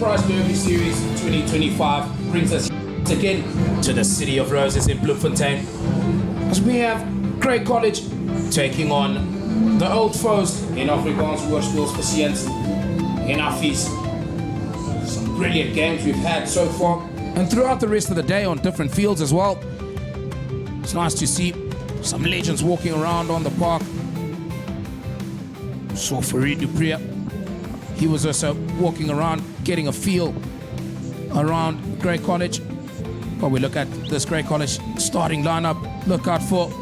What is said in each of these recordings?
Enterprise Derby Series 2025 brings us again to the City of Roses in Bloemfontein, as we have Grey College taking on the old foes in Afrikaans Woordspeels Versiens in AFFIES. Some brilliant games we've had so far, and throughout the rest of the day on different fields as well. It's nice to see some legends walking around on the park. Saw Farid Dupree. He was also walking around, getting a feel around Grey College. But we look at this Grey College starting lineup. Look out for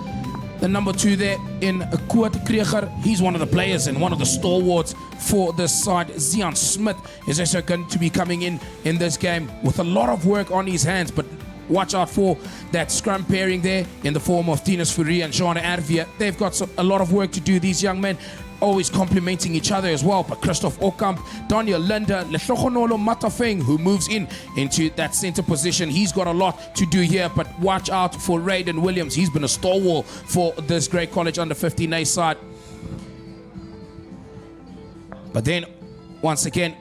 the number 2 there in Koert Kreger. He's one of the players and one of the stalwarts for this side. Zian Smith is also going to be coming in this game with a lot of work on his hands, but watch out for that scrum pairing there in the form of Tinus Fourie and Jean Ervier. They've got a lot of work to do, these young men, always complementing each other as well. But Christoph Okamp, Daniel Linda, Lehlogonolo Matafeng, who moves into that center position, he's got a lot to do here. But watch out for Raiden Williams. He's been a stalwart for this Grey College under 15A side. But then, once again,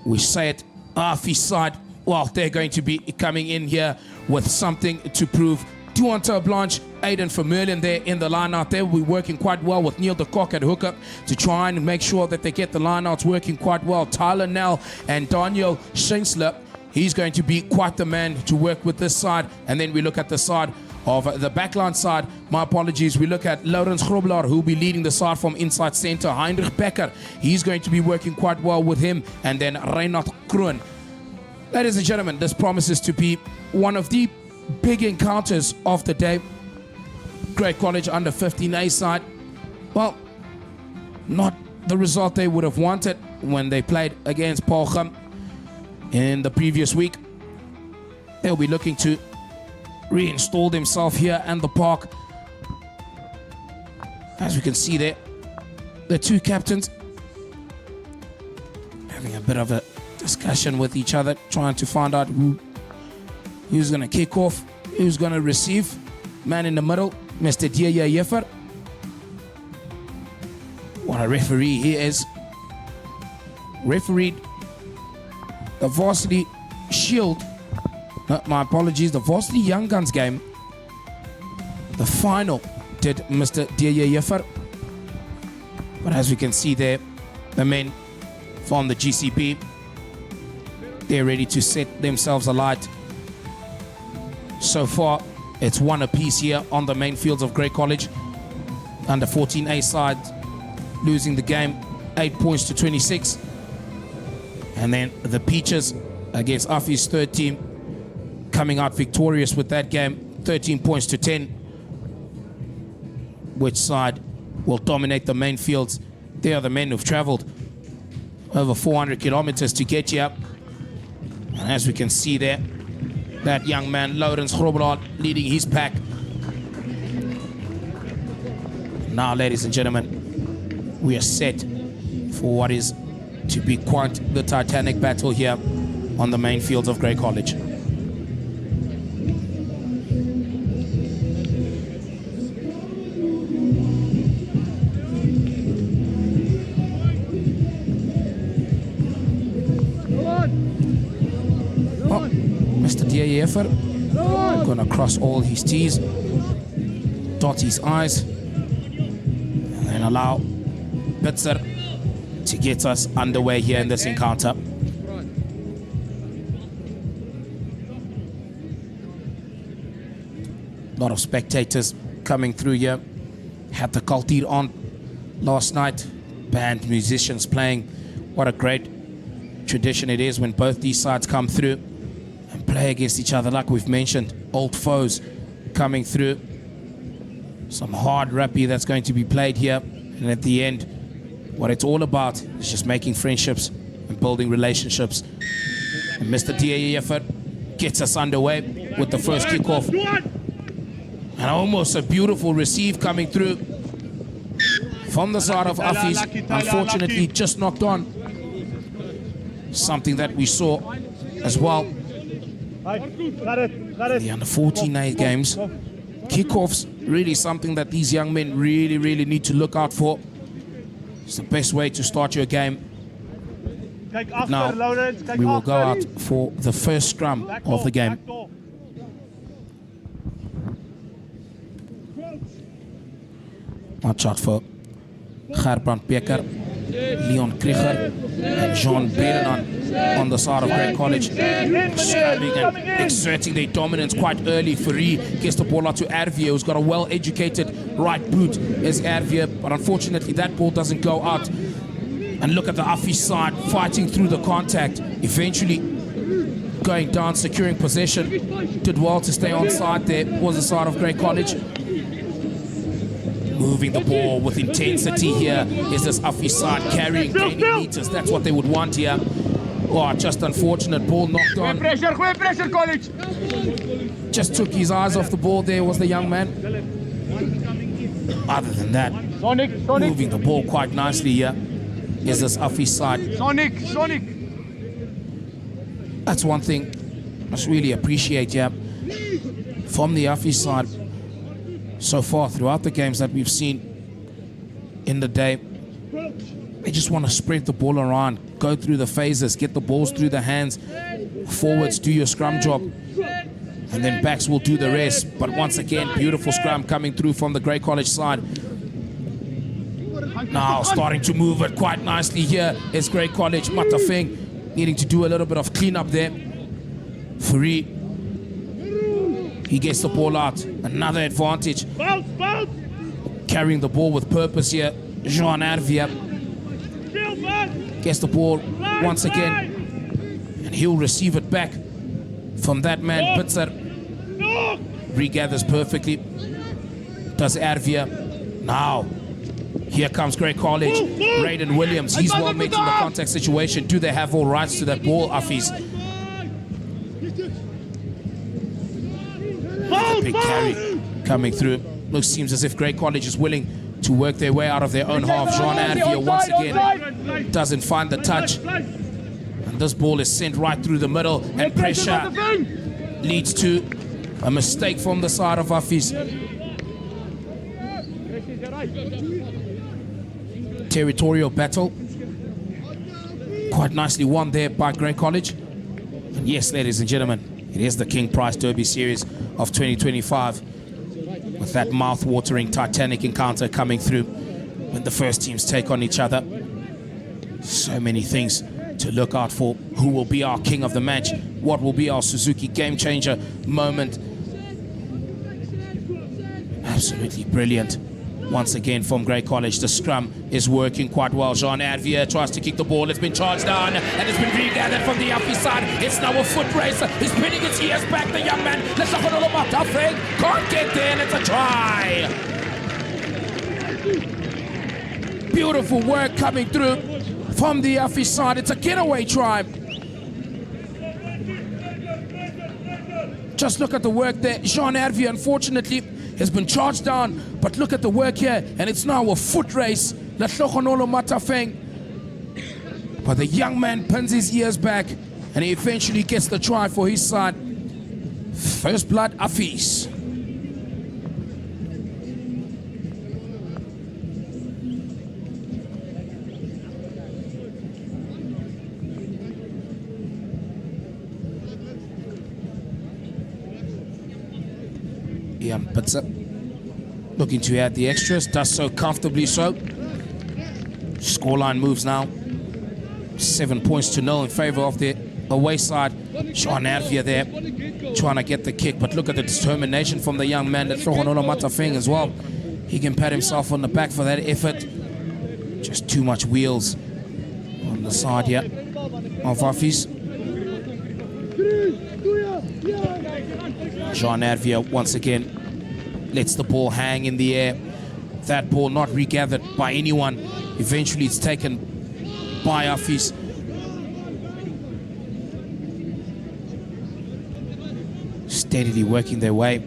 we say it, AFFIES side, well, they're going to be coming in here with something to prove. Duanta Blanche, Aiden Vermeulen there in the line-out. They will be working quite well with Neil de Kock at hookup to try and make sure that they get the line-outs working quite well. Tyler Nell and Daniel Schensler, he's going to be quite the man to work with this side. And then we look at the side of the backline side. My apologies. We look at Laurens Grobelaar, who will be leading the side from inside center. Heinrich Becker, he's going to be working quite well with him. And then Reinhard Kroon. Ladies and gentlemen, this promises to be one of the big encounters of the day. Grey College under 15A side, well, not the result they would have wanted when they played against Paarlgem in the previous week. They'll be looking to reinstall themselves here and the park. As we can see there, the two captains having a bit of a discussion with each other, trying to find out who's going to kick off, who's going to receive. Man in the middle, Mr. Dia Jeffer. What a referee he is. Refereed the Varsity Shield, my apologies, the Varsity Young Guns game. The final did Mr. Dia Jeffer. But as we can see there, the men from the GCP, they're ready to set themselves alight. So far, it's one apiece here on the main fields of Grey College. Under 14A side, losing the game 8 points to 26. And then the Peaches against AFFIES' third team, coming out victorious with that game, 13 points to 10. Which side will dominate the main fields? They are the men who've traveled over 400 kilometers to get here. And as we can see there, that young man, Laurens Grobelaar, leading his pack. Now, ladies and gentlemen, we are set for what is to be quite the titanic battle here on the main fields of Grey College. Mr. Dia Jeffer gonna cross all his T's, dot his I's, and then allow Bitzer to get us underway here in this encounter. A lot of spectators coming through here. Had the Kultuur on last night. Band musicians playing. What a great tradition it is when both these sides come through and play against each other, like we've mentioned. Old foes coming through. Some hard rugby that's going to be played here. And at the end, what it's all about is just making friendships and building relationships. And Mr. Dia Jeffer gets us underway with the first kickoff. And almost a beautiful receive coming through from the side of AFFIES. Unfortunately, just knocked on. Something that we saw as well. The under 14A games. Kickoffs, really something that these young men really need to look out for. It's the best way to start your game. Now we will go out for the first scrum of the game. Watch out for Gerbrand Becker, Leon Krieger, and Jean Bredenan on the side of Grey College. Scrapping and exerting their dominance quite early. Fourie gets the ball out to Hervier, who's got a well-educated right boot as Hervier, but unfortunately that ball doesn't go out. And look at the Affies side fighting through the contact, eventually going down, securing possession. Did well to stay on side there, was the side of Grey College. Moving the ball with intensity here is this Affies side, carrying, gaining meters. That's what they would want here. Oh, just unfortunate, ball knocked on. Pressure, College. Just took his eyes off the ball there, was the young man. Other than that, moving the ball quite nicely here is this Affies side. Sonic. That's one thing I must really appreciate here from the Affies side so far throughout the games that we've seen in the day. They just want to spread the ball around, go through the phases, get the balls through the hands. Forwards, do your scrum job, and then backs will do the rest. But once again, beautiful scrum coming through from the Grey College side. Now starting to move it quite nicely here is Grey College. Matafeng needing to do a little bit of cleanup there. Fourie, he gets the ball out. Another advantage. Carrying the ball with purpose here. Jean Hervier gets the ball once again, and he'll receive it back from that man Pitzer. Regathers perfectly. Does Hervier. Now here comes Grey College. Raiden Williams, he's well making the contact situation. Do they have all rights to that ball, Affies? Big carry coming through. Looks, seems as if Grey College is willing to work their way out of their own half. Jean Hervier once again doesn't find the touch. And this ball is sent right through the middle, and pressure leads to a mistake from the side of Affies. Territorial battle. Quite nicely won there by Grey College. And yes, ladies and gentlemen, it is the King Price Derby Series of 2025, with that mouth-watering Titanic encounter coming through when the first teams take on each other. So many things to look out for. Who will be our king of the match? What will be our Suzuki game changer moment? Absolutely brilliant. Once again from Grey College, the scrum is working quite well. Jean Hervier tries to kick the ball. It's been charged down and it's been regathered from the Affies side. It's now a foot race. He's pinning his ears back, the young man. Let's look at all about Matafeng. Can't get there, and it's a try. Beautiful work coming through from the Affies side. It's a getaway try. Just look at the work there. Jean Hervier, unfortunately, has been charged down, but look at the work here, and it's now a foot race. Latlogonolo Matafeng. But the young man pins his ears back, and he eventually gets the try for his side. First blood, Affies. Ian Pitzer looking to add the extras, does so comfortably so. Scoreline moves now 7 points to 0 in favor of the away side. Jean Hervier there trying to get the kick, but look at the determination from the young man, Latlogonolo Matafeng as well. He can pat himself on the back for that effort. Just too much wheels on the side here of Affies. Jean Hervier once again lets the ball hang in the air. That ball not regathered by anyone. Eventually it's taken by Affies. Steadily working their way.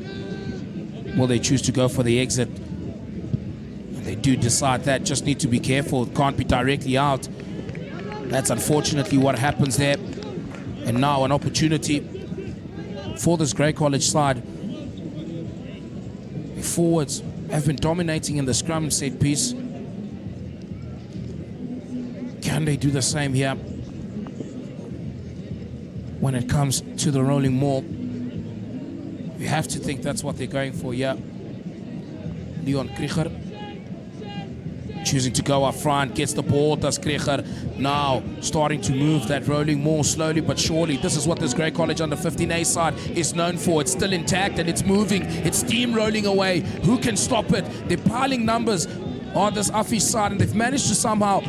Will they choose to go for the exit? And they do decide that. Just need to be careful. It can't be directly out. That's unfortunately what happens there. And now an opportunity for this Grey College side. The forwards have been dominating in the scrum set piece. Can they do the same here? when it comes to the rolling maul. You have to think that's what they're going for, yeah. Leon Krieger choosing to go up front, gets the ball, does Krieger. Now starting to move that rolling maul slowly but surely. This is what this Grey College under 15A side is known for. It's still intact and it's moving. It's steamrolling away. Who can stop it? They're piling numbers on this AFFIES side, and they've managed to somehow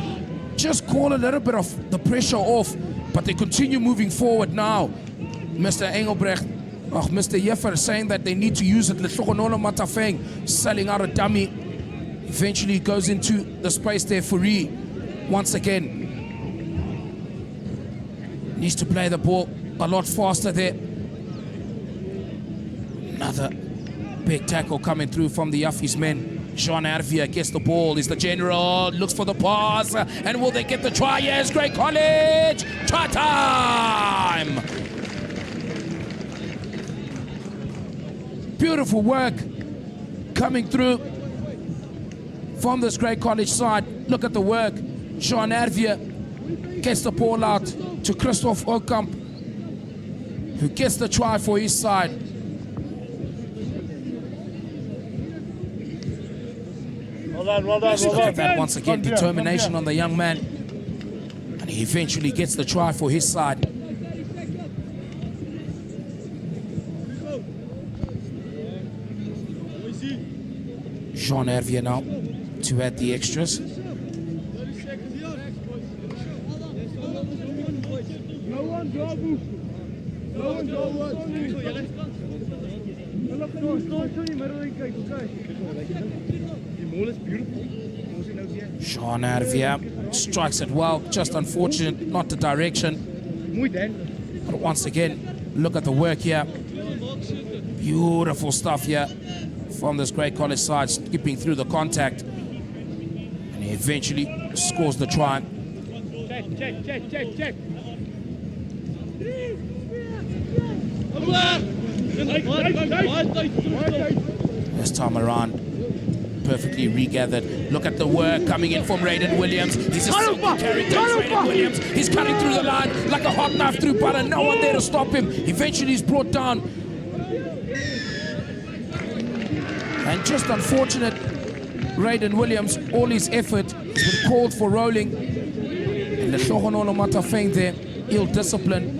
just call a little bit of the pressure off, but they continue moving forward now. Mr. Engelbrecht, Mr. Jeffer saying that they need to use it. Lehlogonolo Matafeng selling out a dummy. Eventually goes into the space there for Ree. Once again, needs to play the ball a lot faster there. Another big tackle coming through from the AFFIES men. Jean Hervier gets the ball, is the general, looks for the pass, and will they get the try? Yes, Grey College! Try time! Beautiful work coming through from this Grey College side. Look at the work. Jean Hervier gets the ball out to Christophe Okamp, who gets the try for his side. Well done. Look at that once again, determination on the young man. And he eventually gets the try for his side. Jean Hervier now to add the extras. Jean Hervier strikes it well, just unfortunate, not the direction. But once again, look at the work here. Beautiful stuff here from this Grey College side, skipping through the contact. And he eventually scores the try. Check. This time around, perfectly regathered. Look at the work coming in from Raiden Williams. He's a single character, Raiden Williams. He's cutting through the line like a hot knife through butter. No one there to stop him. Eventually he's brought down. And just unfortunate, Raiden Williams, all his effort has been called for rolling. And the Lehlogonolo Matafeng there, ill discipline,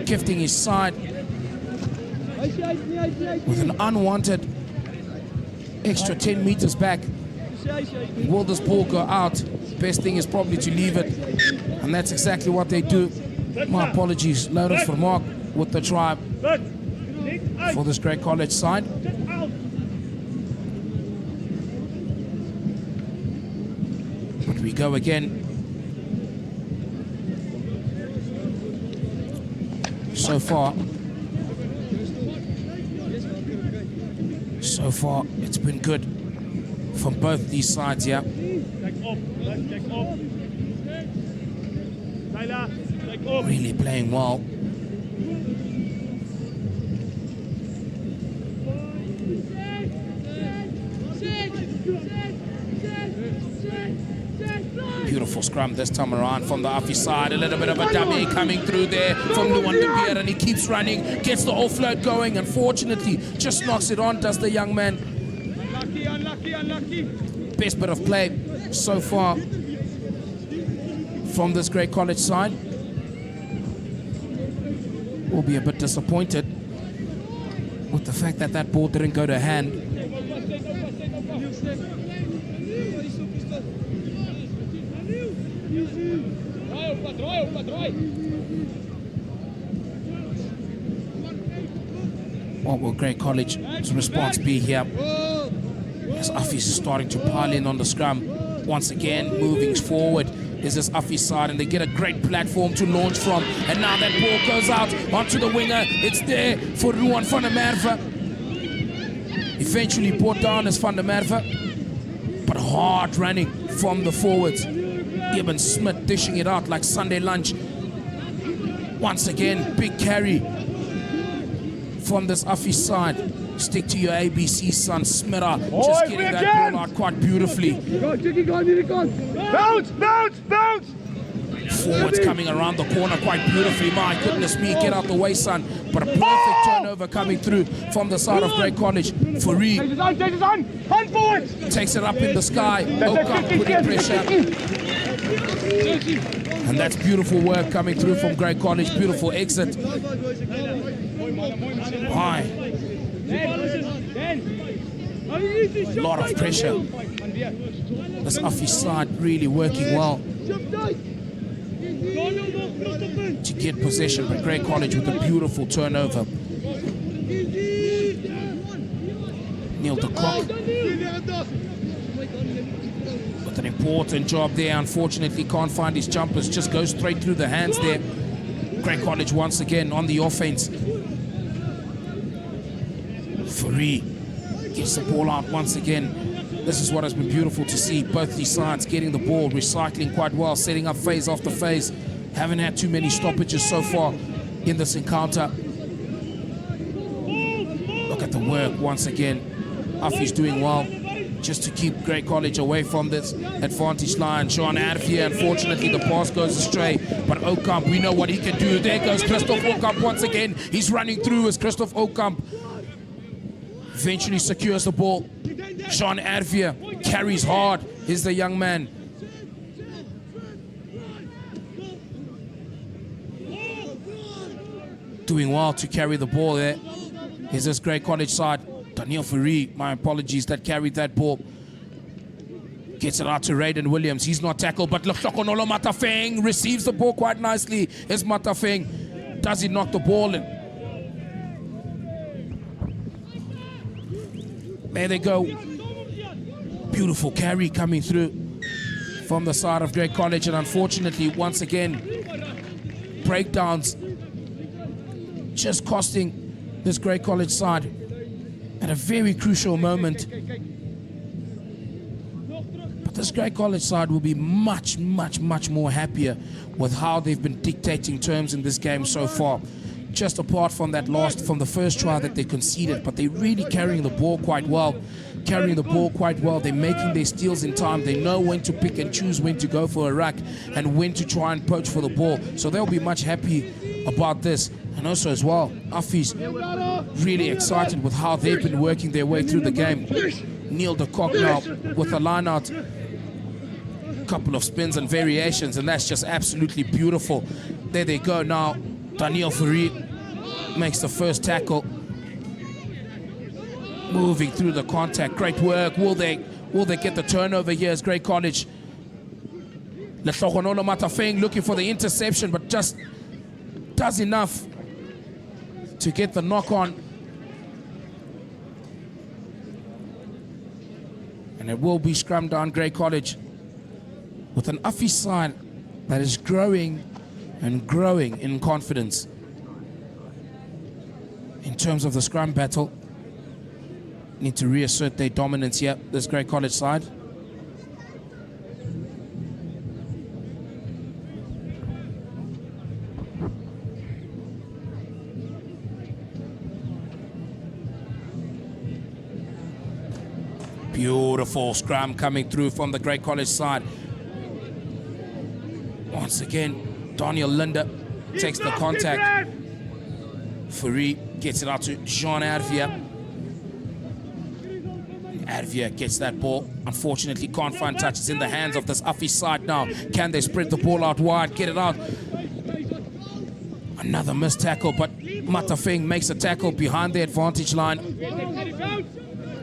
gifting his side with an unwanted extra 10 meters back. Will this ball go out? Best thing is probably to leave it, and that's exactly what they do. My apologies, Lawrence Vermaak with the try for this Grey College side. But we go again. So far, it's been good from both these sides here. Really playing well. Beautiful scrum this time around from the AFFIES side. A little bit of a dummy coming through there from Luan de Beer, and he keeps running, gets the offload going. Unfortunately, just knocks it on, does the young man. Unlucky. Best bit of play so far from this Grey College side. Will be a bit disappointed with the fact that that ball didn't go to hand. What will Grey College's response be here? As AFFIES is starting to pile in on the scrum. Once again, moving forward is this AFFIES side, and they get a great platform to launch from. And now that ball goes out onto the winger. It's there for Ruan van der Merwe. Eventually brought down as van der Merwe, but hard running from the forwards. Eben Smith dishing it out like Sunday lunch. Once again, big carry from this AFFIES side. Stick to your ABC, son. Smira just getting that ball out quite beautifully. Bounce! Forwards coming around the corner quite beautifully. My goodness me, get out the way, son. But a perfect turnover coming through from the side of Grey College. Fourie takes it up in the sky. Okamp putting pressure. And that's beautiful work coming through from Grey College. Beautiful exit. Why? A lot of pressure. This AFFIES side really working well to get possession, but Grey College with a beautiful turnover. Neil de Kock with an important job there. Unfortunately can't find his jumpers, just goes straight through the hands there. Grey College once again on the offense. Fourie gets the ball out once again. This is what has been beautiful to see. Both these sides getting the ball, recycling quite well, setting up phase after phase. Haven't had too many stoppages so far in this encounter. Look at the work once again. AFFIES doing well just to keep Grey College away from this advantage line. Sean Adfia, unfortunately the pass goes astray, but Okamp, we know what he can do. There goes Christoph Okamp once again. He's running through as Christoph Okamp eventually secures the ball. Sean Advia carries hard. Here's the young man. Doing well to carry the ball there. Here's this Grey College side. Daniel Fourie, my apologies, that carried that ball. Gets it out to Raiden Williams. He's not tackled, but Lohlokonolo Matafeng receives the ball quite nicely. Is Matafeng. Does he knock the ball in? There they go. Beautiful carry coming through from the side of Grey College, and unfortunately, once again, breakdowns just costing this Grey College side at a very crucial moment. But this Grey College side will be much more happier with how they've been dictating terms in this game so far. Just apart from that from the first try that they conceded, but they're really carrying the ball quite well. They're making their steals in time. They know when to pick and choose, when to go for a ruck and when to try and poach for the ball. So they'll be much happy about this. And also as well, AFFIES really excited with how they've been working their way through the game. Neil de Kock now with a line out, couple of spins and variations, and that's just absolutely beautiful. There they go now. Daniel Fourie makes the first tackle. Moving through the contact. Great work. Will they get the turnover here as Grey College? Lehlogonolo Matafeng looking for the interception, but just does enough to get the knock on. And it will be scrum down Grey College with an AFFIES side that is growing and growing in confidence in terms of the scrum battle. Need to reassert their dominance here, this Grey College side. Beautiful scrum coming through from the Grey College side. Once again, Daniel Linder takes the contact. Fourie gets it out to Jean Advia. Advia gets that ball. Unfortunately, can't find touches in the hands of this AFFIES side now. Can they spread the ball out wide, get it out? Another missed tackle, but Matafeng makes a tackle behind the advantage line.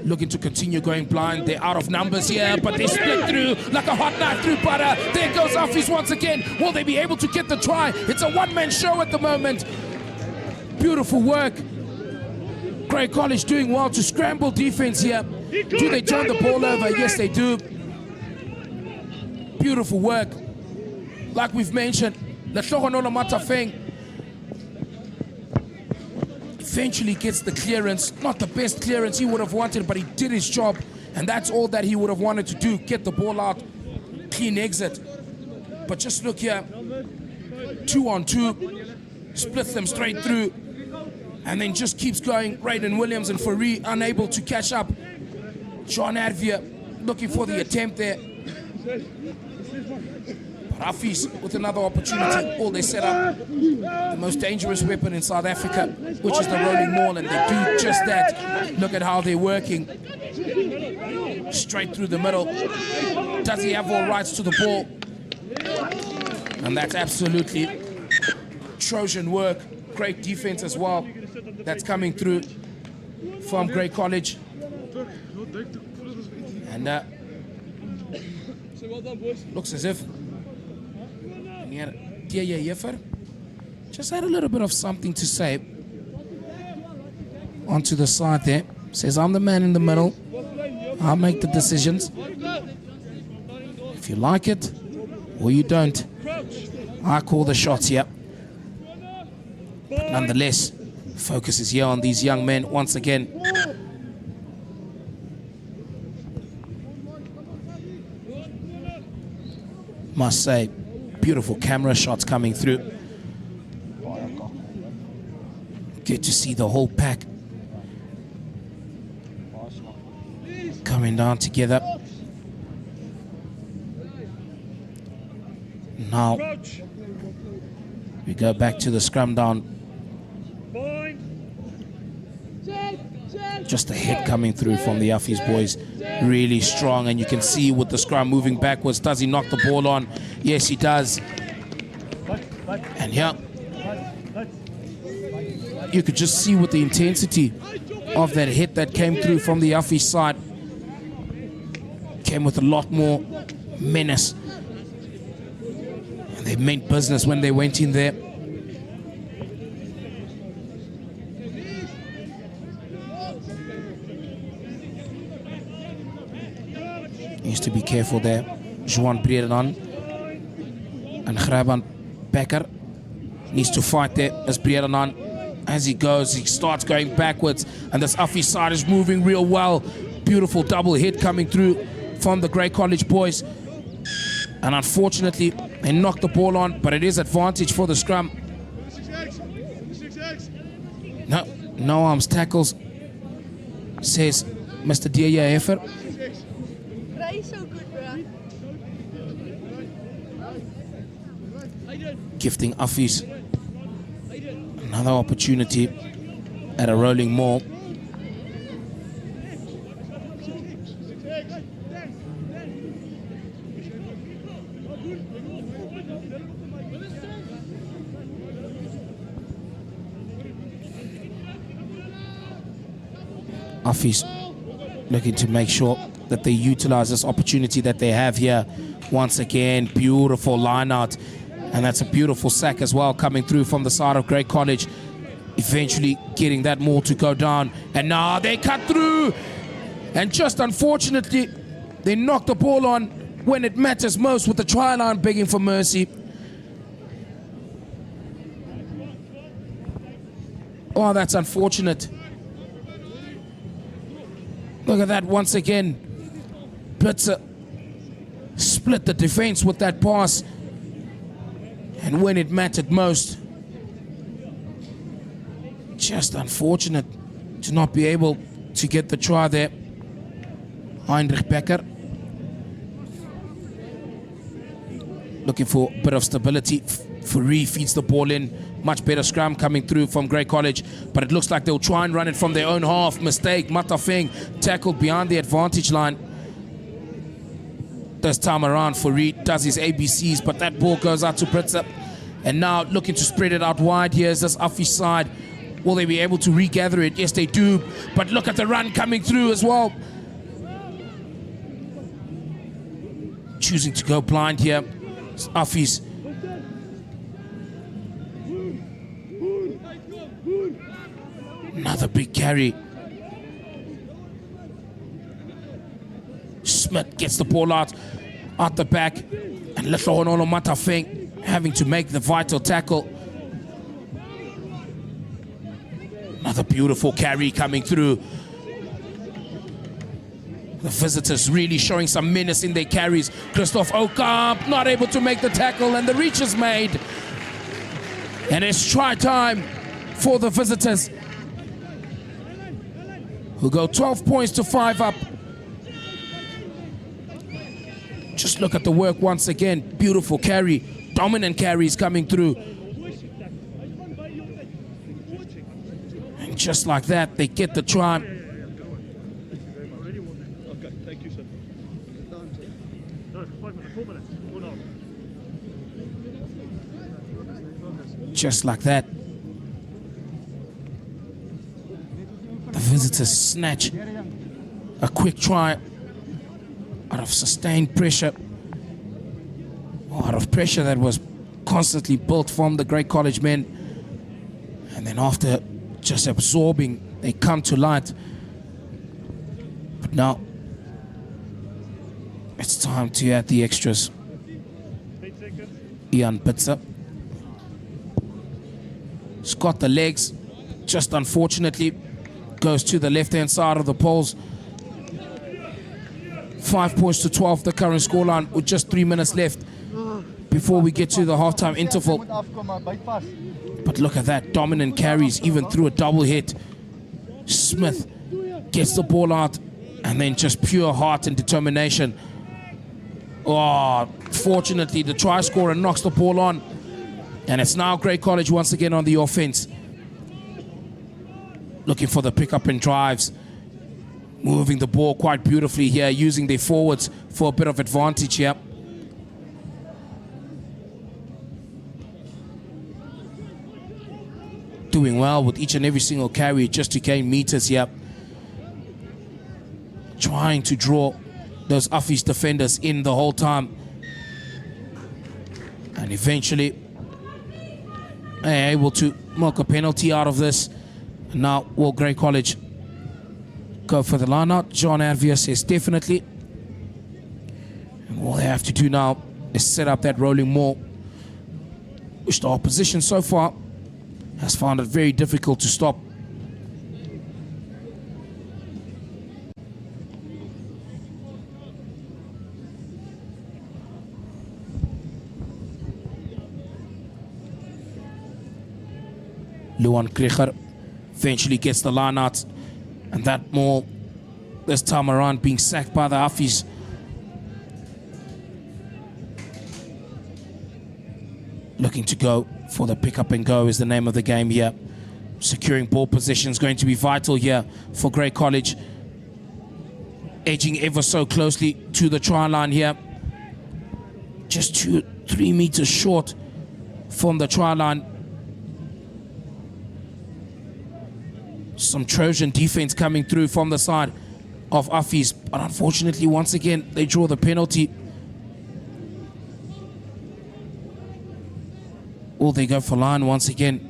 Looking to continue going blind. They're out of numbers here, but they split through like a hot knife through butter. There goes AFFIES once again. Will they be able to get the try? It's a one-man show at the moment. Beautiful work. Grey College doing well to scramble defense here. Do they turn the ball over? Yes, they do. Beautiful work. Like we've mentioned, Lehlogonolo Matafeng eventually gets the clearance. Not the best clearance he would have wanted, but he did his job, and that's all that he would have wanted to do. Get the ball out, clean exit. But just look here, 2-on-2, splits them straight through, and then just keeps going. Raiden Williams and Fourie unable to catch up. John Advia looking for the attempt there. AFFIES with another opportunity. All they set up the most dangerous weapon in South Africa, which is the rolling maul, and they do just that. Look at how they're working. Straight through the middle. Does he have all rights to the ball? And that's absolutely Trojan work. Great defense as well. That's coming through from Grey College. And looks as if just had a little bit of something to say. Onto the side there. Says, I'm the man in the middle. I'll make the decisions. If you like it or you don't, I call the shots here. But nonetheless, focus is here on these young men once again. Must say, beautiful camera shots coming through. Good to see the whole pack coming down together. Now we go back to the scrum down. Just a hit coming through from the AFFIES boys. Really strong, and you can see with the scrum moving backwards. Does he knock the ball on? Yes, he does. And here, you could just see with the intensity of that hit that came through from the AFFIES side. Came with a lot more menace. And they meant business when they went in there. Needs to be careful there. Juan Breedenan and Graban Becker needs to fight there as Breedenan, as he goes, he starts going backwards, and this AFFIES side is moving real well. Beautiful double hit coming through from the Grey College boys. And unfortunately, they knocked the ball on, but it is advantage for the scrum. No arms tackles, says Mr. Decisive. So good, bro. Gifting AFFIES another opportunity at a rolling maul. AFFIES looking to make sure that they utilize this opportunity that they have here. Once again, beautiful line out. And that's a beautiful sack as well coming through from the side of Grey College. Eventually getting that maul to go down. And now they cut through. And just unfortunately, they knock the ball on when it matters most, with the try line begging for mercy. Oh, that's unfortunate. Look at that once again. Blitzer split the defense with that pass, and when it mattered most, just unfortunate to not be able to get the try there. Heinrich Becker looking for a bit of stability. Fourie feeds the ball in. Much better scrum coming through from Grey College, but it looks like they'll try and run it from their own half. Mistake. Matafeng tackled beyond the advantage line. This time around, Fourie does his ABCs, but that ball goes out to Blitzer. And now looking to spread it out wide. Here's this AFFIES side. Will they be able to regather it? Yes, they do. But look at the run coming through as well. Choosing to go blind here. AFFIES. Another big carry. Smith gets the ball out the back, and Letlohonolo Matafeng having to make the vital tackle. Another beautiful carry coming through. The visitors really showing some menace in their carries. Christoph Okamp not able to make the tackle, and the reach is made. And it's try time for the visitors, who go 12 points to 5 up. Just look at the work once again. Beautiful carry. Dominant carries coming through. And just like that, they get the try. Okay, thank you, sir. No, 5 minutes, 4 minutes. 1 hour. Just like that. The visitors snatch a quick try out of sustained pressure, or out of pressure that was constantly built from the Great College men. And then after just absorbing, they come to light. But now it's time to add the extras. 8 seconds. Ian Bitzer. He's got the legs, just unfortunately goes to the left-hand side of the poles. 5 points to 12, the current scoreline, with just 3 minutes left before we get to the halftime interval. But look at that, dominant carries, even through a double hit. Smith gets the ball out, and then just pure heart and determination. Oh, fortunately, the try scorer knocks the ball on, and it's now Great College once again on the offense. Looking for the pickup and drives. Moving the ball quite beautifully here, using their forwards for a bit of advantage here. Doing well with each and every single carry just to gain meters here. Trying to draw those AFFIES defenders in the whole time. And eventually able to milk a penalty out of this. And now will Great College go for the line out? John Arvia says definitely. And all they have to do now is set up that rolling maul, which the opposition so far has found it very difficult to stop. Luan Krieger eventually gets the line out, and that maul this time around being sacked by the AFFIES. Looking to go for the pick up and go is the name of the game here. Securing ball position is going to be vital here for Great College. Edging ever so closely to the try line here. Just 2-3 meters short from the try line. Some Trojan defense coming through from the side of AFFIES, but unfortunately once again they draw the penalty. Will they go for line once again?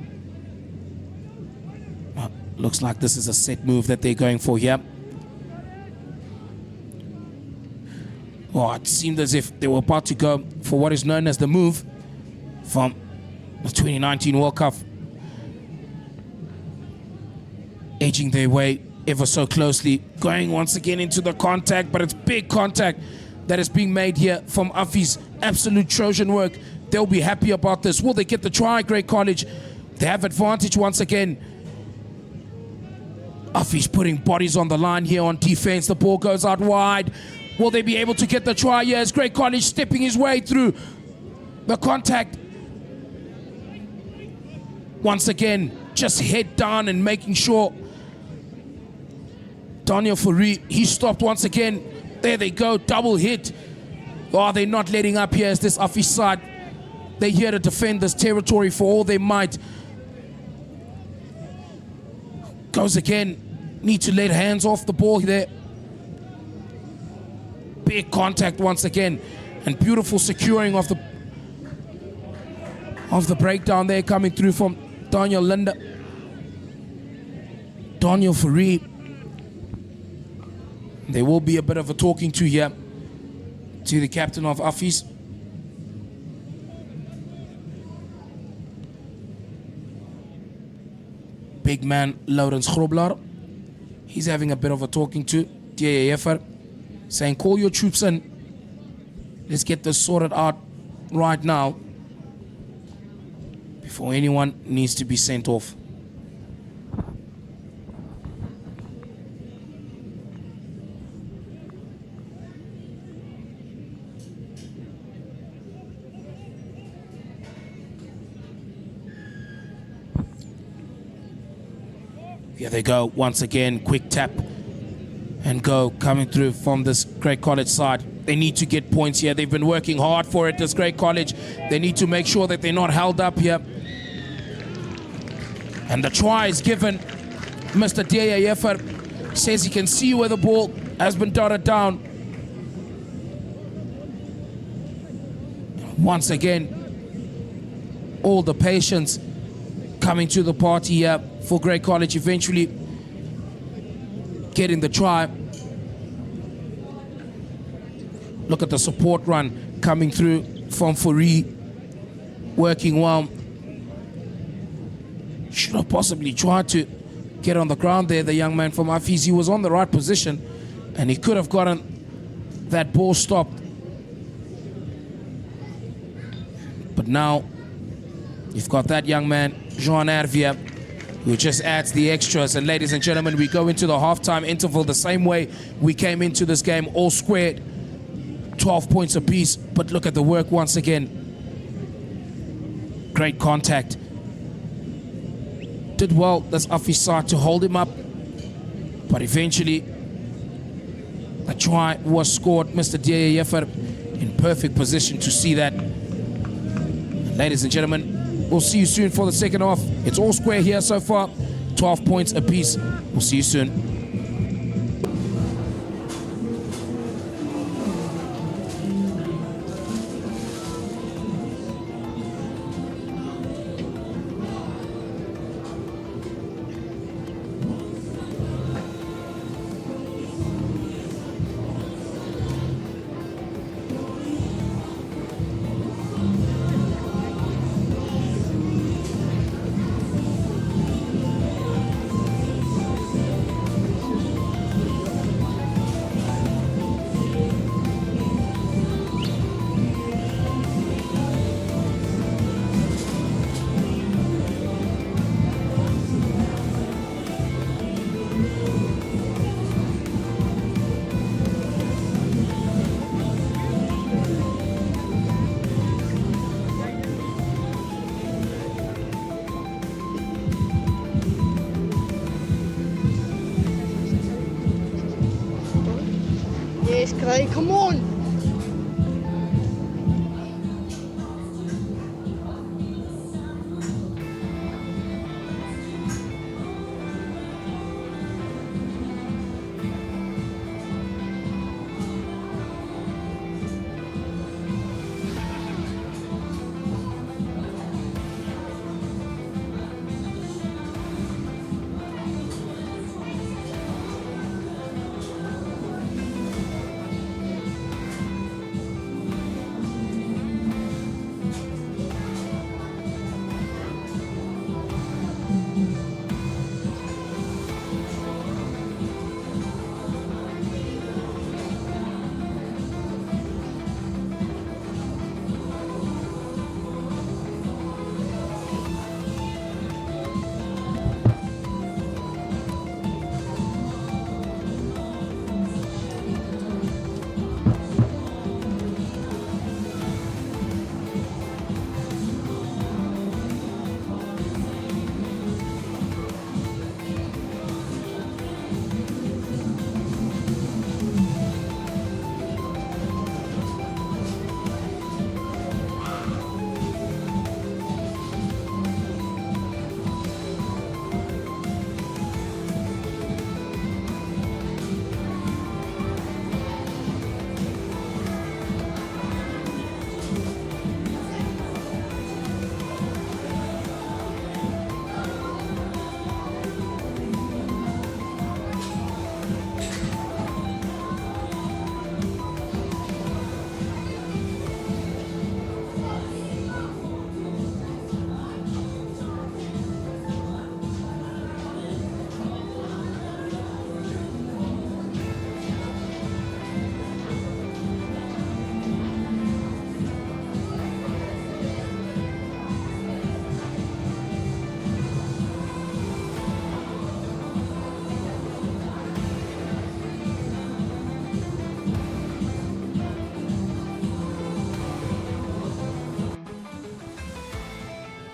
Looks like this is a set move that they're going for here. Oh, it seemed as if they were about to go for what is known as the move from the 2019 World Cup. Edging their way ever so closely, going once again into the contact, but it's big contact that is being made here from AFFIES. Absolute Trojan work. They'll be happy about this. Will they get the try, Great College? They have advantage once again. AFFIES putting bodies on the line here on defense. The ball goes out wide. Will they be able to get the try? Yes, Great College stepping his way through the contact. Once again, just head down and making sure. Daniel Fourie, he stopped once again. There they go, double hit. Oh, they're not letting up here as this AFFIES side. They're here to defend this territory for all they might. Goes again. Need to let hands off the ball there. Big contact once again. And beautiful securing of the breakdown there coming through from Daniel Linde. Daniel Fourie. There will be a bit of a talking to here to the captain of AFFIES. Big man Laurens Grobler. He's having a bit of a talking to DAFFIES, saying call your troops in. Let's get this sorted out right now before anyone needs to be sent off. Here they go once again, quick tap and go coming through from this Great College side. They need to get points here. They've been working hard for it, this Great College. They need to make sure that they're not held up here. And the try is given. Mr. Decisive says he can see where the ball has been dotted down. Once again, all the patience coming to the party here for Great College, eventually getting the try. Look at the support run coming through from Fourie, working well. Should have possibly tried to get on the ground there, the young man from AFFIES. He was on the right position and he could have gotten that ball stopped. But now you've got that young man, Jean Hervier, who just adds the extras. And ladies and gentlemen, we go into the halftime interval the same way we came into this game, all squared, 12 points apiece. But look at the work once again. Great contact. Did well, this AFFIES side, to hold him up. But eventually, the try was scored. Mr. Decisive in perfect position to see that. Ladies and gentlemen, we'll see you soon for the second half. It's all square here so far, 12 points apiece. We'll see you soon. Yes, Craig, come on.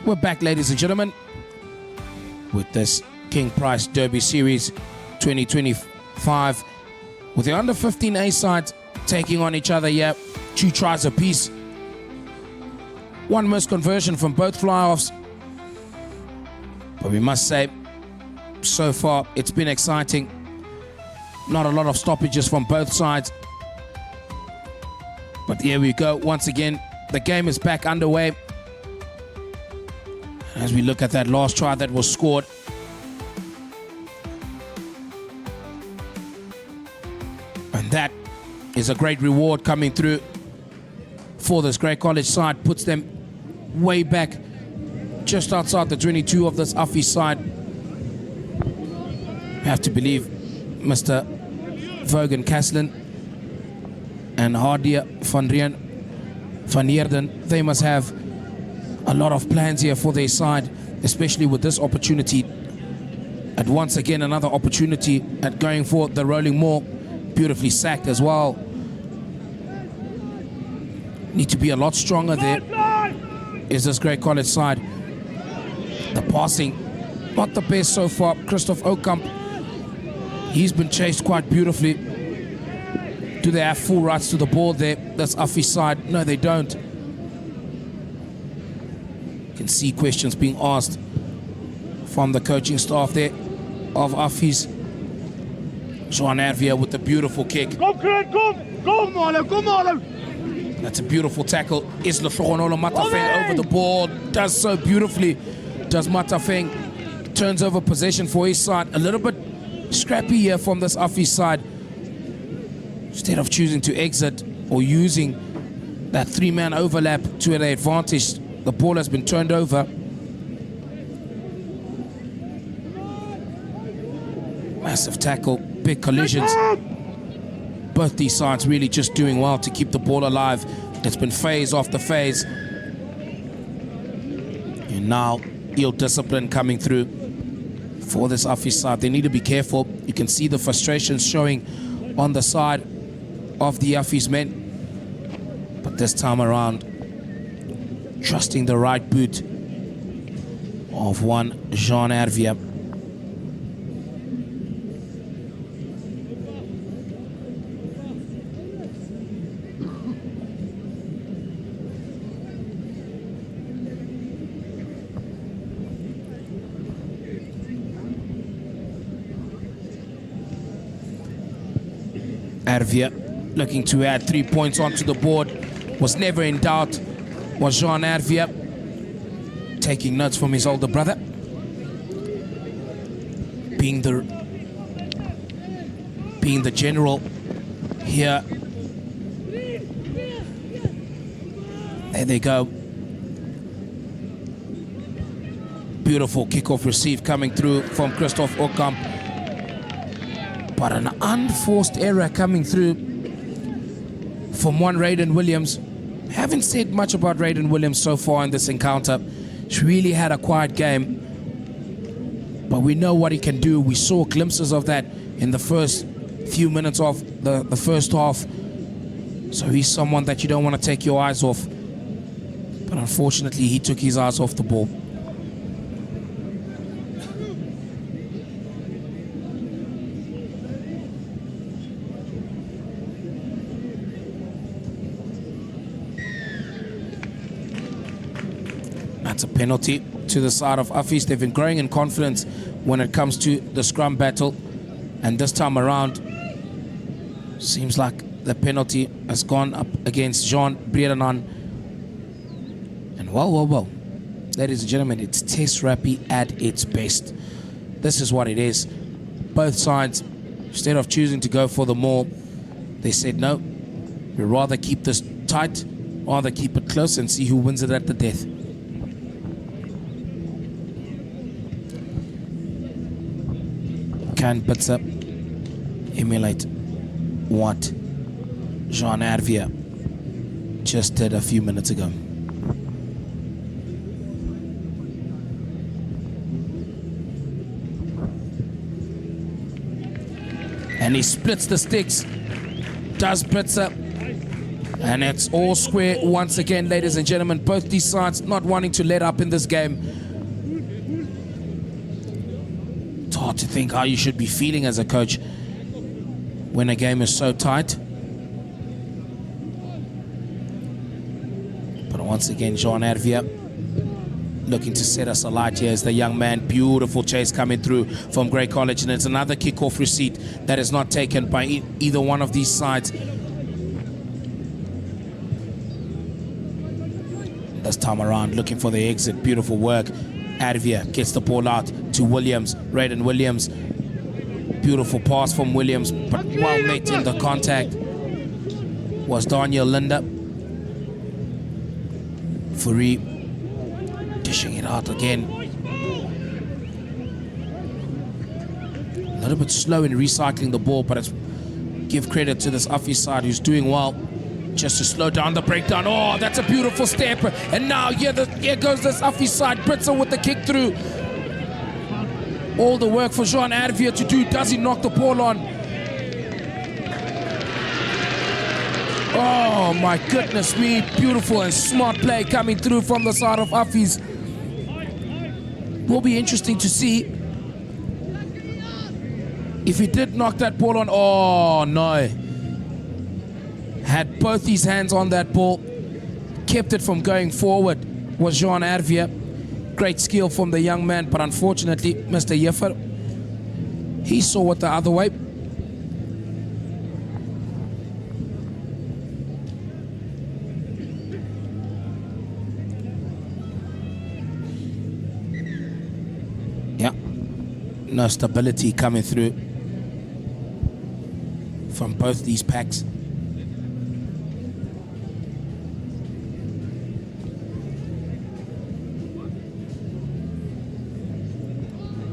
We're back, ladies and gentlemen, with this King Price Derby Series 2025, with the under 15A side taking on each other here. 2 tries apiece. 1 missed conversion from both fly-offs. But we must say, so far it's been exciting. Not a lot of stoppages from both sides. But here we go. Once again, the game is back underway. As we look at that last try that was scored. And that is a great reward coming through for this Grey College side. Puts them way back, just outside the 22 of this AFFIES side. You have to believe Mr. Vogan Kaslan and Hardia van Heerden, they must have a lot of plans here for their side, especially with this opportunity. And once again, another opportunity at going for the rolling maul. Beautifully sacked as well. Need to be a lot stronger there. Is this Grey College side. The passing, not the best so far. Christoph Okamp, he's been chased quite beautifully. Do they have full rights to the ball there? That's AFFIES side. No, they don't. You can see questions being asked from the coaching staff there of AFFIES. Jean Hervier with the beautiful kick. Go, Kurt, go! Go, Marlo, go, Marlo! That's a beautiful tackle. Isla Flogonolo Matafeng over the ball. Does so beautifully. Does Matafeng. Turns over possession for his side. A little bit scrappy here from this AFFIES side. Instead of choosing to exit or using that 3-man overlap to their advantage, the ball has been turned over. Massive tackle, big collisions. Both these sides really just doing well to keep the ball alive. It's been phase after phase. And now, ill discipline coming through for this AFFIES side. They need to be careful. You can see the frustrations showing on the side of the AFFIES men. But this time around, trusting the right boot of one Jean Hervier. Hervier looking to add 3 points onto the board. Was never in doubt. Was Jean Hervier taking notes from his older brother. Being the general here. There they go. Beautiful kickoff receive coming through from Christoph Okamp. But an unforced error coming through from one Raiden Williams. Haven't said much about Raiden Williams so far in this encounter. He's really had a quiet game. But we know what he can do. We saw glimpses of that in the first few minutes of the first half. So he's someone that you don't want to take your eyes off. But unfortunately, he took his eyes off the ball. That's a penalty to the side of AFFIES. They've been growing in confidence when it comes to the scrum battle. And this time around, seems like the penalty has gone up against Jean Bredenan. And well, ladies and gentlemen, it's test rugby at its best. This is what it is. Both sides, instead of choosing to go for the maul, they said no, we'd rather keep this tight, rather keep it close and see who wins it at the death. Can Bitzer emulate what Jean Hervier just did a few minutes ago? And he splits the sticks. Does Bitzer. And it's all square once again, ladies and gentlemen. Both these sides not wanting to let up in this game. hard to think how you should be feeling as a coach when a game is so tight. But once again, Jean Hervier looking to set us alight here as the young man. Beautiful chase coming through from Grey College, and it's another kickoff receipt that is not taken by either one of these sides. This time around, looking for the exit. Beautiful work. Hervier gets the ball out to Williams. Raiden Williams. Beautiful pass from Williams, but well met in the contact was Daniel Linda. Fourie dishing it out again. A little bit slow in recycling the ball, but it's give credit to this Affie side who's doing well just to slow down the breakdown. Oh, that's a beautiful step. And now here goes this Affie side. Britzel with the kick through. All the work for Jean Hervier to do. Does he knock the ball on? Oh my goodness me. Beautiful and smart play coming through from the side of Affie's. Will be interesting to see if he did knock that ball on. Oh no. Had both his hands on that ball, kept it from going forward, was Jean Hervier. Great skill from the young man, but unfortunately, Mr. Jeffer, he saw it the other way. Yeah, no stability coming through from both these packs.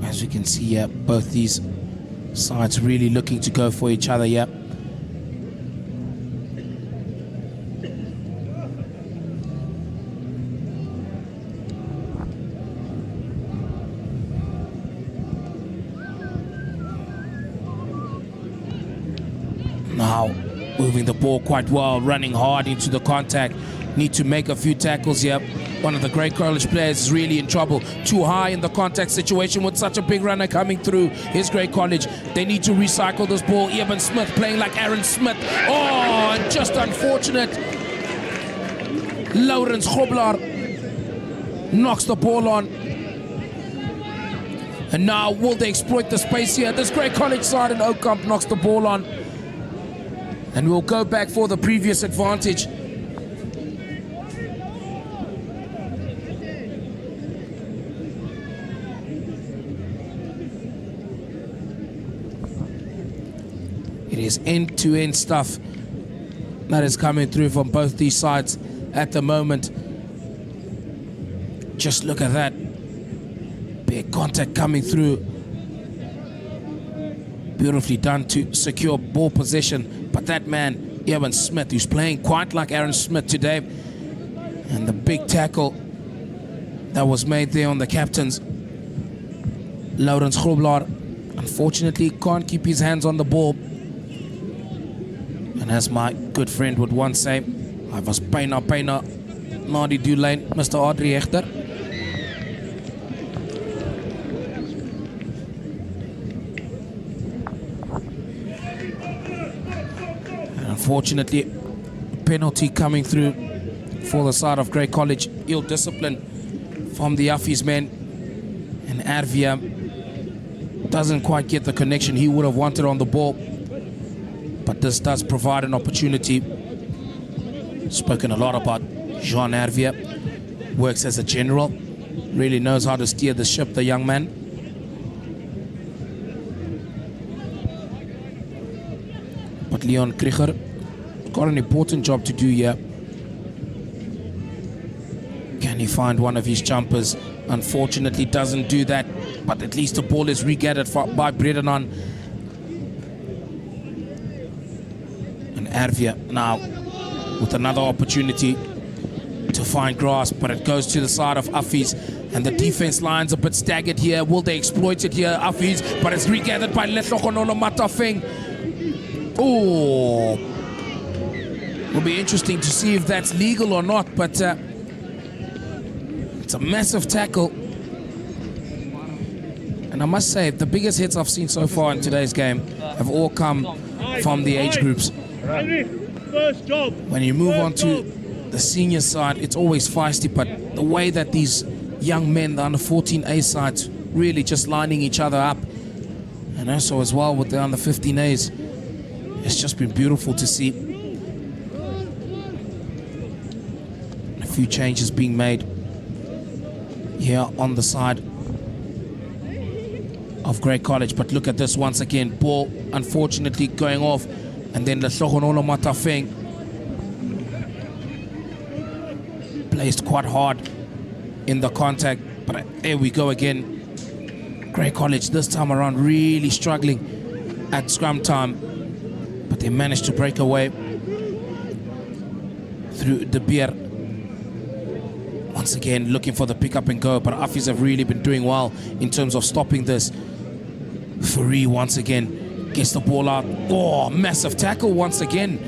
As you can see here, both these sides really looking to go for each other here. Now, moving the ball quite well, running hard into the contact. Need to make a few tackles here. One of the Grey College players is really in trouble. Too high in the contact situation with such a big runner coming through. Here's Grey College. They need to recycle this ball. Eben Smith playing like Aaron Smith. Oh, just unfortunate. Lawrence Grobler knocks the ball on. And now will they exploit the space here? This Grey College side in Oakamp knocks the ball on. And we'll go back for the previous advantage. It is end-to-end stuff that is coming through from both these sides at the moment. Just look at that. Big contact coming through. Beautifully done to secure ball possession. But that man, Aaron Smith, who's playing quite like Aaron Smith today. And the big tackle that was made there on the captains. Lawrence Grobler, unfortunately, can't keep his hands on the ball. And as my good friend would once say, I was bijna na die doellyn, Mr. Audrey Hechter. And unfortunately, penalty coming through for the side of Grey College. Ill discipline from the Affie's men. And Hervier doesn't quite get the connection he would have wanted on the ball. But this does provide an opportunity. Spoken a lot about Jean Hervier. Works as a general. Really knows how to steer the ship, the young man. But Leon Krieger got an important job to do here. Can he find one of his jumpers? Unfortunately doesn't do that. But at least the ball is regathered by Bredenan. Hervier now with another opportunity to find grass, but it goes to the side of Affie's, and the defense line's a bit staggered here. Will they exploit it here, Affie's? But it's regathered by Letlogonolo Matafeng. Oh, will be interesting to see if that's legal or not, but it's a massive tackle. And I must say, the biggest hits I've seen so far in today's game have all come from the age groups. Henry, first job. When you move on to the senior side, it's always feisty, but the way that these young men, the under 14A sides, really just lining each other up, and also as well with the under 15As, it's just been beautiful to see. A few changes being made here on the side of Grey College, but look at this once again. Ball unfortunately going off, and then Lehlohonolo Matafeng placed quite hard in the contact, but there we go again. Grey College this time around really struggling at scrum time, but they managed to break away through the beer. Once again looking for the pick up and go, but AFFIES have really been doing well in terms of stopping this. Fourie once again gets the ball out. Oh, massive tackle once again.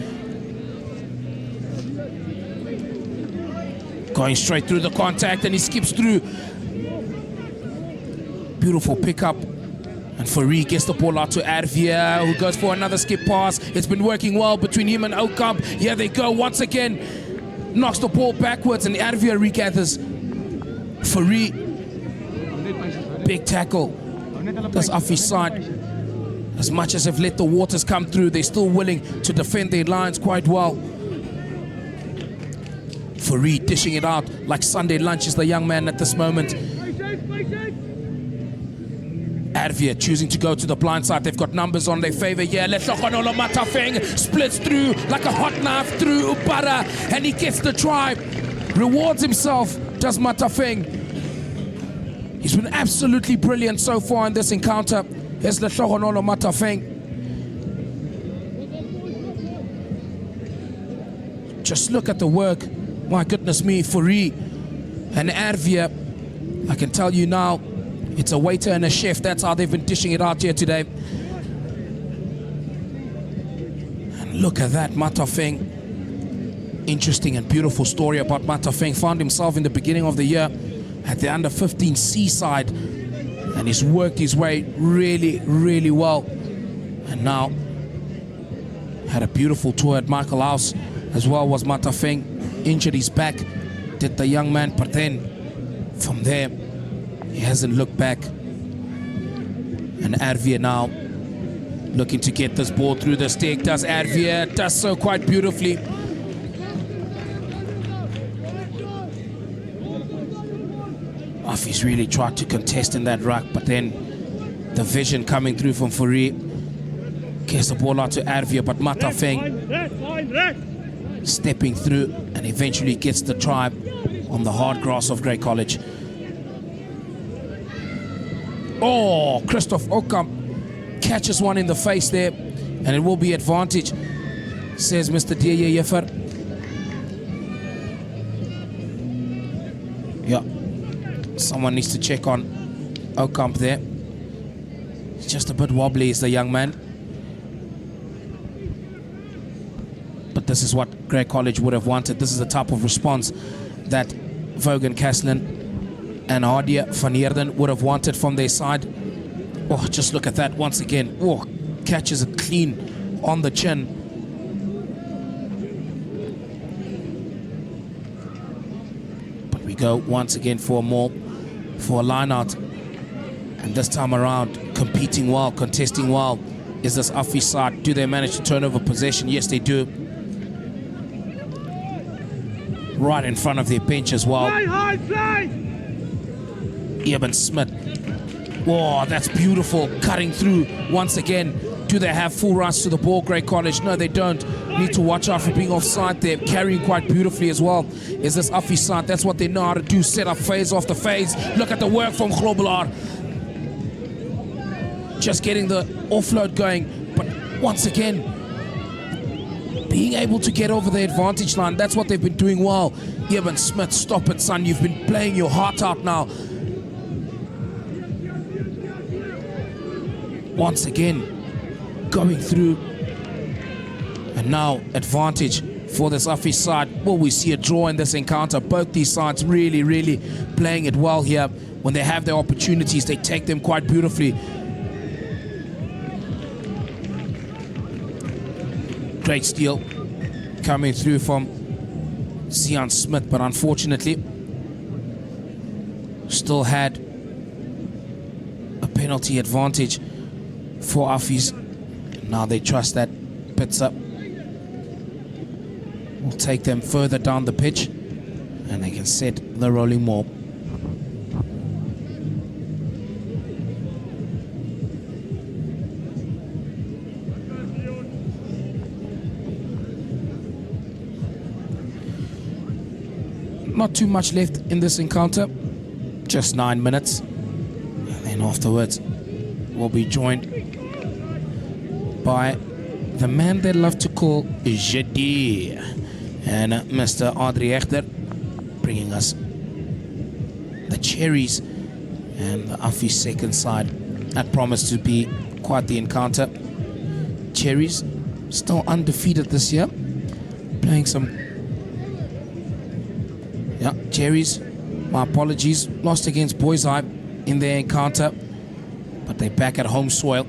Going straight through the contact, and he skips through. Beautiful pickup. And Fourie gets the ball out to Arvia, who goes for another skip pass. It's been working well between him and Okamp. Here they go once again. Knocks the ball backwards, and Arvia regathers. Fourie, big tackle. That's AFFIES side. As much as they've let the waters come through, they're still willing to defend their lines quite well. Fourie dishing it out like Sunday lunch is the young man at this moment. Arvia choosing to go to the blind side. They've got numbers on their favor here. Lehlohonolo Matafeng splits through like a hot knife through Ubara, and he gets the try. Rewards himself, does Matafeng. He's been absolutely brilliant so far in this encounter. Here's Lehlohonolo Matafeng. Just look at the work. My goodness me, Fourie and Arvia. I can tell you now, it's a waiter and a chef. That's how they've been dishing it out here today. And look at that, Matafeng. Interesting and beautiful story about Matafeng. Found himself in the beginning of the year at the under 15C side, and he's worked his way really, really well. And now had a beautiful tour at Michael House as well was Matafeng. Injured his back, did the young man, but then from there he hasn't looked back. And Arvia now looking to get this ball through the stick. Does Arvia, does so quite beautifully. AFFIES really tried to contest in that ruck, but then the vision coming through from Fourie gets the ball out to Arvia, but Matafeng stepping through and eventually gets the try on the hard grass of Grey College. Oh, Christoph Okamp catches one in the face there, and it will be advantage, says Mr. Dieyefer. Yeah, someone needs to check on Okamp there. He's just a bit wobbly, is the young man. But this is what Grey College would have wanted. This is the type of response that Vogan Caslin and Hardia van Heerden would have wanted from their side. Oh, just look at that once again. Oh, catches it clean on the chin. But we go once again for a line out. And this time around, competing well, contesting well, is this AFFIES side. Do they manage to turn over possession? Yes, they do. Right in front of their bench as well. Eben Smith. Oh, that's beautiful. Cutting through once again. Do they have full rights to the ball, Grey College? No, they don't. Need to watch out for being offside there. Carrying quite beautifully as well. Is this AFFIES side? That's what they know how to do. Set up phase after phase. Look at the work from Grobbelaar. Just getting the offload going. But once again, being able to get over the advantage line. That's what they've been doing well. Eben Smith, stop it, son. You've been playing your heart out now. Once again, going through. And now advantage for this AFFIES side. Will we see a draw in this encounter? Both these sides really playing it well here. When they have their opportunities, they take them quite beautifully. Great steal coming through from Zian Smith, but unfortunately still had a penalty advantage for AFFIES. Now they trust that Pitzer will take them further down the pitch and they can set the rolling maul. Not too much left in this encounter, just 9 minutes, and then afterwards we'll be joined by the man they love to call Jedi, and Mr. Adrie Echter, bringing us the cherries and the AFFIES second side. That promised to be quite the encounter. Cherries still undefeated this year, playing some Cherries, my apologies, lost against Boys Eye in their encounter, but they're back at home soil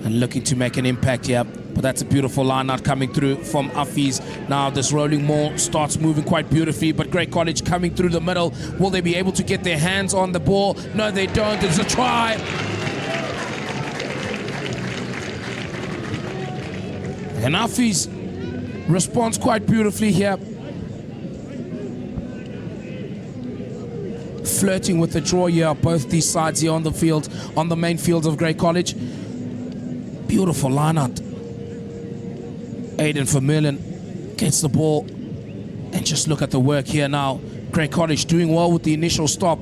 and looking to make an impact here. But that's a beautiful line out coming through from AFFIES. Now this rolling maul starts moving quite beautifully, but Grey College coming through the middle. Will they be able to get their hands on the ball? No, they don't. It's a try. And AFFIES responds quite beautifully here. Flirting with the draw here, both these sides here on the field, on the main field of Grey College. Beautiful line out. Aiden Vermeulen gets the ball, and just look at the work here now. Grey College doing well with the initial stop.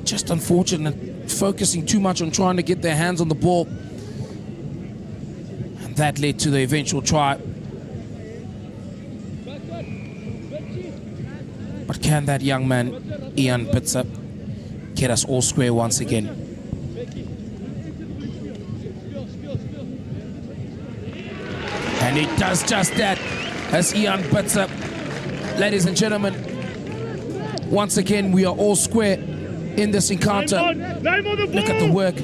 Just unfortunate, focusing too much on trying to get their hands on the ball, and that led to the eventual try. But can that young man, Ian Pitzer, get us all square once again? And he does just that as Ian Pitzer. Ladies and gentlemen, once again we are all square in this encounter. Look at the work.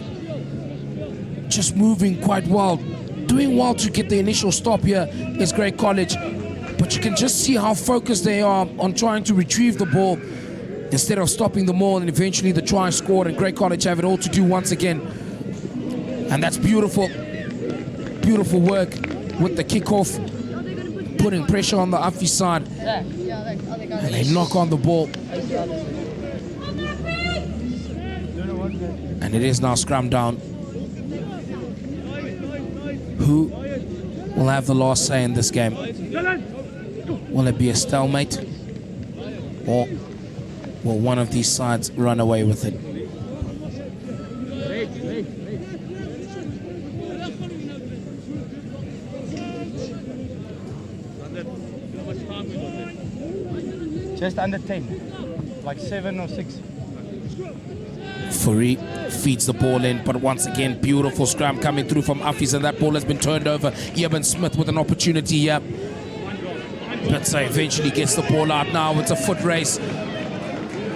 Just moving quite well. Doing well to get the initial stop here is Grey College. But you can just see how focused they are on trying to retrieve the ball instead of stopping the maul, and eventually the try scored, and Grey College have it all to do once again. And that's beautiful. Beautiful work with the kickoff, putting pressure on the AFFIES side. And they knock on the ball. And it is now scrum down. Who will have the last say in this game? Will it be a stalemate, or will one of these sides run away with it? Just under 10, like 7 or 6. Fourie feeds the ball in, but once again, beautiful scrum coming through from AFFIES, and that ball has been turned over. Eben Smith with an opportunity here. Pitzer eventually gets the ball out now. It's a foot race.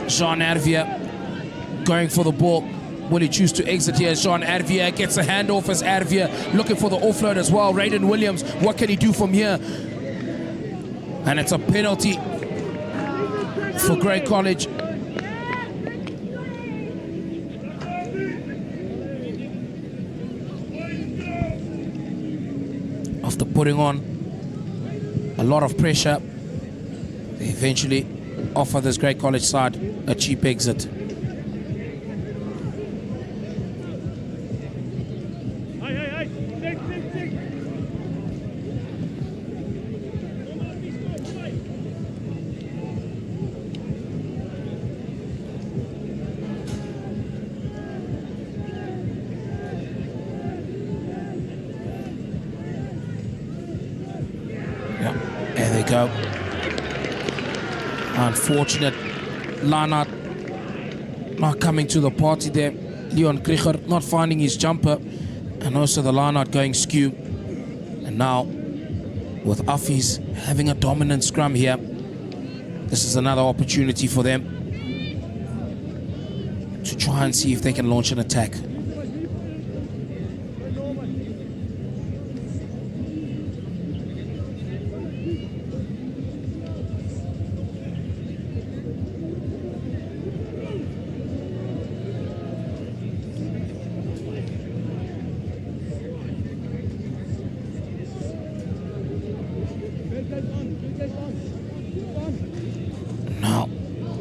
Jean Hervier going for the ball. Will he choose to exit here? Jean Hervier gets a handoff as Hervier looking for the offload as well. Raiden Williams, what can he do from here? And it's a penalty for Grey College. After putting on a lot of pressure, they eventually offer this Grey College side a cheap exit. There they go. Unfortunate. Lana not coming to the party there. Leon Krieger not finding his jumper. And also the line out going skew. And now with AFFIES having a dominant scrum here. This is another opportunity for them to try and see if they can launch an attack. Now,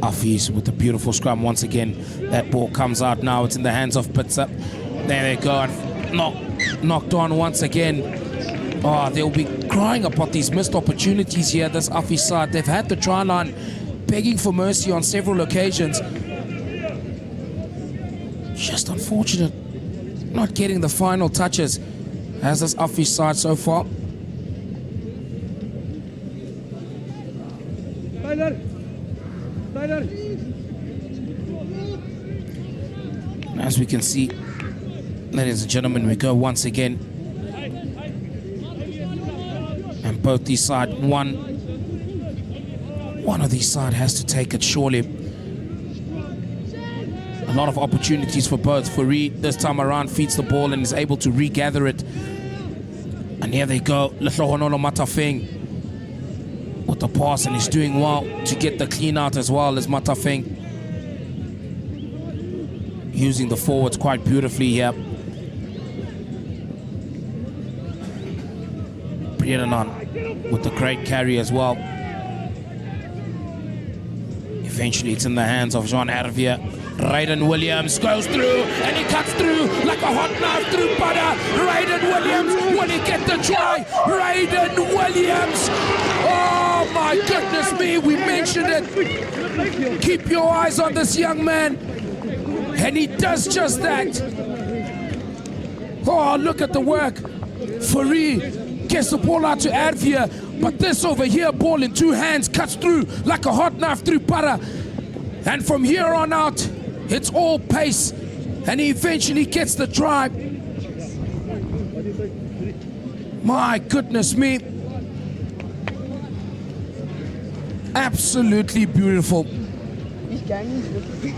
AFFIES with a beautiful scrum once again. That ball comes out now. It's in the hands of Pitsa. There they go. Knocked on once again. Oh, they'll be crying about these missed opportunities here, this AFFIES side. They've had the try line begging for mercy on several occasions. Just unfortunate not getting the final touches as this AFFIES side so far. As we can see, ladies and gentlemen, we go once again. And both these sides, one of these sides has to take it surely. A lot of opportunities for both. Fourie this time around feeds the ball and is able to regather it. And here they go, Lehlohonolo Matafeng with the pass, and he's doing well to get the clean out as well as Matafeng. Using the forwards quite beautifully here. Brianan with the great carry as well. Eventually it's in the hands of Jean Hervier. Raiden Williams goes through and he cuts through like a hot knife through butter. Raiden Williams, will he get the try? Raiden Williams! Oh my goodness me, we mentioned it. Keep your eyes on this young man. And he does just that. Oh, look at the work. Fourie gets the ball out to Hervier, but this over here, ball in two hands, cuts through like a hot knife through butter. And from here on out, it's all pace. And he eventually gets the try. My goodness me. Absolutely beautiful. Ich kann nicht wirklich.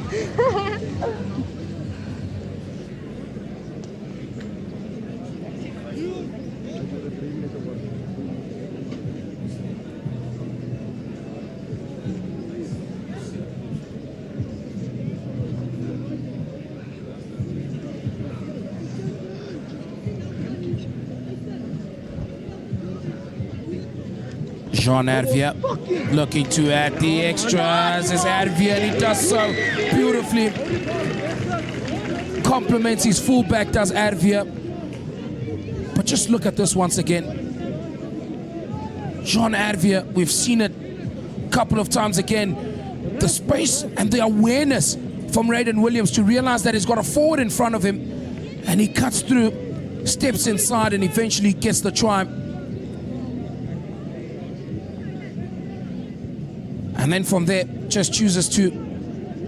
Jean Hervier looking to add the extras as Hervier, and he does so beautifully. Compliments his fullback, does Hervier. But just look at this once again. Jean Hervier, we've seen it a couple of times again. The space and the awareness from Raiden Williams to realize that he's got a forward in front of him, and he cuts through, steps inside, and eventually gets the try. And then from there, just chooses to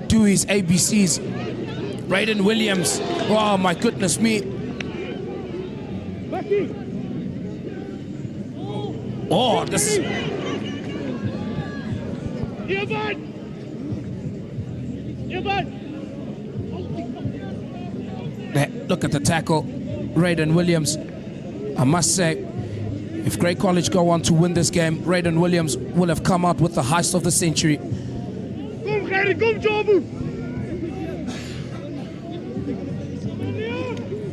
do his ABCs. Raiden Williams, oh my goodness me. Oh, this is... Look at the tackle, Raiden Williams. I must say, if Grey College go on to win this game, Raiden Williams will have come out with the heist of the century. Kom Gerry, kom Jobu!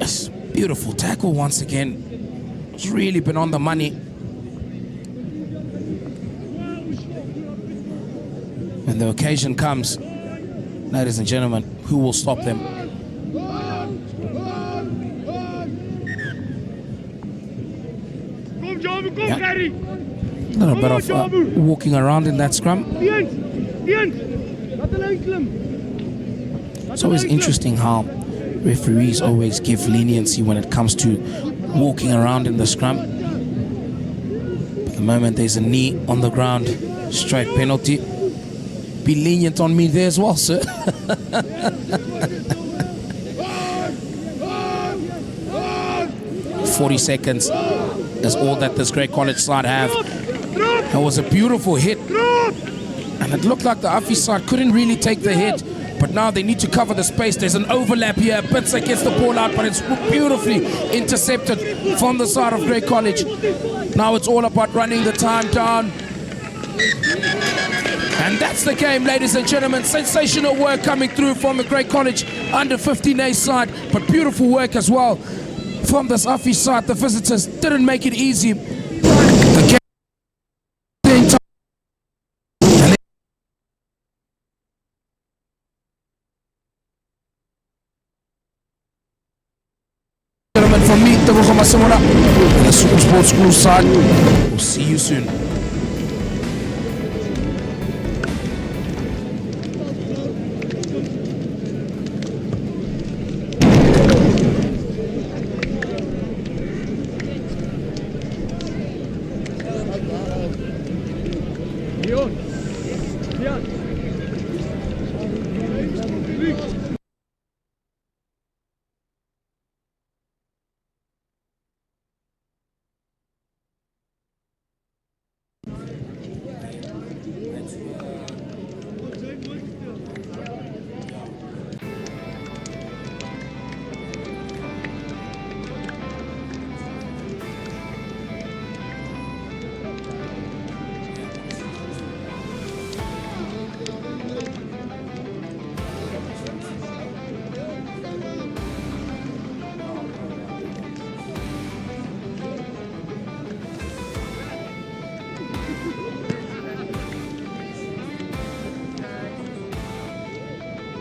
Yes, beautiful tackle once again. It's really been on the money. When the occasion comes, ladies and gentlemen, who will stop them? Yeah. A little bit of walking around in that scrum. It's always interesting how referees always give leniency when it comes to walking around in the scrum. But the moment there's a knee on the ground, straight penalty. Be lenient on me there as well, sir. "40 seconds. is all that this great college side have. It was a beautiful hit, and it looked like the AFFIES side couldn't really take the hit, but now they need to cover the space. There's an overlap here. Bitsa gets the ball out, but it's beautifully intercepted from the side of Great College. Now it's all about running the time down. And that's the game, ladies and gentlemen. Sensational work coming through from the Great College under 15A side, but beautiful work as well from this AFFIES side. The visitors didn't make it easy. The gentlemen, from me, the Masamola, and the Super Sports School side. We'll see you soon. Leon.